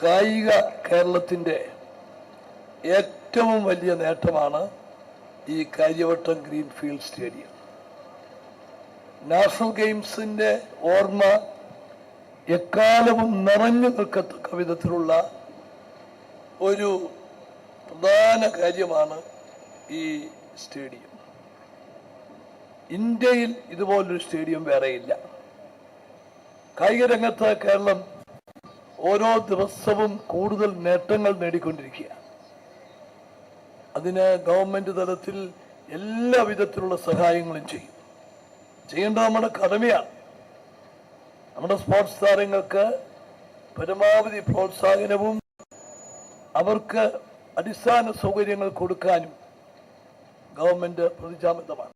കായിക കേരളത്തിൻ്റെ ഏറ്റവും വലിയ നേട്ടമാണ് ഈ കാര്യവട്ടം ഗ്രീൻഫീൽഡ് സ്റ്റേഡിയം. നാഷണൽ ഗെയിംസിൻ്റെ ഓർമ്മ എക്കാലവും നിറഞ്ഞു നിൽക്കത്തക്ക വിധത്തിലുള്ള ഒരു പ്രധാന കാര്യമാണ് ഈ സ്റ്റേഡിയം. ഇന്ത്യയിൽ ഇതുപോലൊരു സ്റ്റേഡിയം വേറെയില്ല. കായിക രംഗത്ത് കേരളം ഓരോ ദിവസവും കൂടുതൽ നേട്ടങ്ങൾ നേടിക്കൊണ്ടിരിക്കുകയാണ്. അതിന് ഗവൺമെന്റ് തലത്തിൽ എല്ലാ വിധത്തിലുള്ള സഹായങ്ങളും ചെയ്യേണ്ടത് നമ്മുടെ കടമയാണ്. നമ്മുടെ സ്പോർട്സ് താരങ്ങൾക്ക് പരമാവധി പ്രോത്സാഹനവും അവർക്ക് അടിസ്ഥാന സൗകര്യങ്ങൾ കൊടുക്കാനും ഗവൺമെന്റ് പ്രതിജ്ഞാബദ്ധമാണ്.